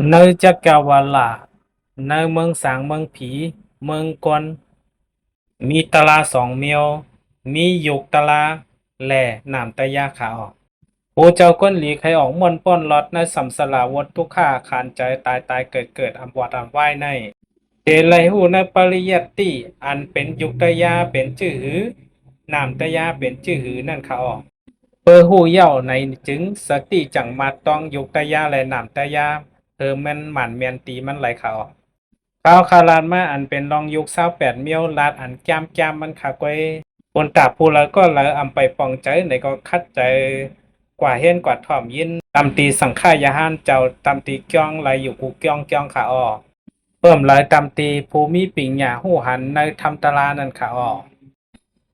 ในจักรวาลาในเมืองสางเมืองผีเมืองกลมีตลาสองเมียวมียุกตลาและน้ำตะยาขาวผู้เจ้าก้นหลีใครออกม่วนป้อนลอดในสัมสลาวดทุกข้าขานใจตายตายเกิดเกิดอำวัดอำไหว้ในเตไลหูในปริยัตติอันเป็นยุกตะยาเป็นชื่อหือน้ำตะยาเป็นชื่อหือนั่นเขาออกเปอหูเย่าในจึงสติจังมาต้องยุกตะยาและน้ำตะยามันหมันเมียนตีมันไหลเขาออก ข้าวคาลานมาอันเป็นรองยุค28เมียวลาดอันแก้มแก้มมันขากไว้ปนตาผู้แล้วก็เลยอำไปปองใจในก็คัดใจกว่าเฮ็นกว่าถ่อมยินตำตีสังฆายาหานเจ้าตำตีจ้องไหลอยู่กูจ้องจ้องขาออเพิ่มเลยตำตีภูมิปิงหญ้าหู้หันในทำตาลานั่นขาออ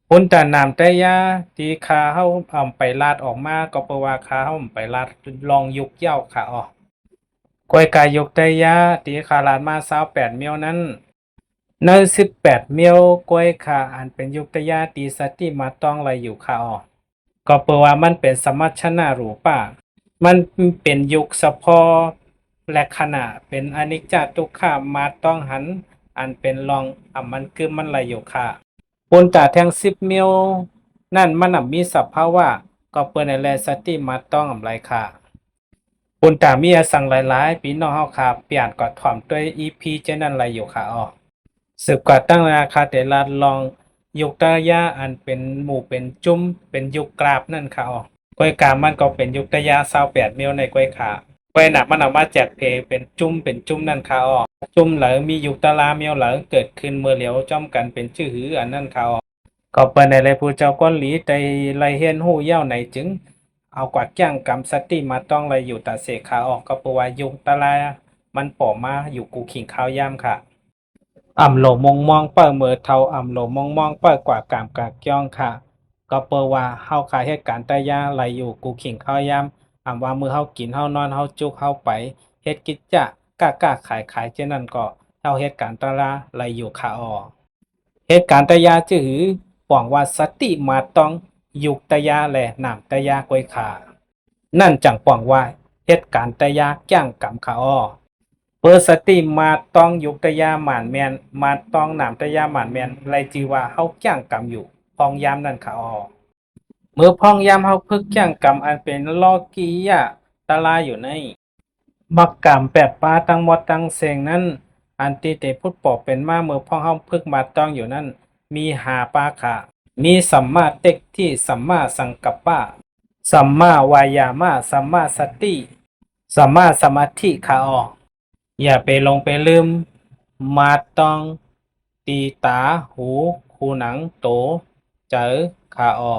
ปุนตานามแต่ยาที่คาเฮาไปลาดออกมาก็เพราะว่าคาเฮาไปลาดลองยุกเย้าขาออกกวยกายยกแต่ยาที่คาลานมา28เมียวนั้น ใน18เมียวกล้วยขาอันเป็นยุคตยาตีสติมาต้องไรอยู่ค่ะอ๋อก็เปลว่ามันเป็นสมัชนะหรูป่ะมันเป็นยุคเฉพาะและขณะเป็นอนิจจทุกขามาต้องหันอันเป็นรองมันคือมันไรอยู่ค่ะปนตาแทง10เมียวนั่นมันมีสภาวะก็เปิ้นแลสติมาต้องไรค่ะปนตามีอสังหลายๆพี่น้องเฮาค่ะเปลี่ยนก็ถ่อมด้วย EP เจนั้นไรอยู่ค่ะอ๋อ สืบกว่าตั้งราคาแต่ละลองยุกตะยาอันเป็นหมู่เป็นจุ้มเป็นยุคกราบนั่นค่ะอ๋อกล้วยกามันก็เป็นยุคตะยา28เมียวในกล้วยขากล้วยหนักมันออกมาจากเพเป็นจุ้มเป็นจุ้มนั่นค่ะอ๋อจุ้มเหลอมียุคตะลาเมียวเหลอเกิดขึ้นเมื่อเหลียวจ้อมกันเป็นชื่อหืออันนั่นค่ะอ๋อก็เปิ้นในผู้เจ้าก้อนหลีใจไลเฮียนหู้เย้าไหนจึงเอากว่าจ้างกรรมสติมาต้องไรอยู่ตาเสกขาออกก็เพราะว่ายุคตะลามันป่อมาอยู่กูขิงข้าวยามค่ะ อ่ำโหลมงมองเปิ้เมือเทาอ่ำโหลมงมองเปิ้กว่ากามกากย่องค่ะก็เปิว่าเฮาขายเหตุการณ์แต่ยาไหลอยู่กูขิงข้าวยามว่ามือเฮากินเฮานอนเฮาจุกเฮาไปเฮ็ดกิจจะกล้าขายเช่นนั้นก็เฮาเหตุการณ์ตะลาไหลอยู่ขาออเหตุการณ์ตะยาจือหวังว่าสติมาต้องยุกตะยาและนามตะยากวยขานั่นจังปองว่าเหตุการณ์ตะยาจ้างกรรมขาออ เปอร์สติมาต้องยุกตะยาหมานแมนมาต้องหนามตะยาหมานแมนไรจือว่าเฮาจ้างกรรมอยู่พองยามนั่นค่ะอ๋อเมื่อพองยามเฮาพึกจ้างกรรมอันเป็นลอกียะตะลาอยู่ในมักกรรมแปดปาตั้งหมดตั้งเสงนั้นอันตีเตพุทธปอกเป็นมาเมื่อพ่องเฮาพึกมาต้องอยู่นั้นมีหาปาค่ะมีสัมมาเต็กที่สัมมาสังกัปปะสัมมาวายามะสัมมาสติสัมมาสมาธิค่ะอ๋อ อย่าไปลงไปลืมมาต้องตีตาหูคูหนังโตเจอขาออ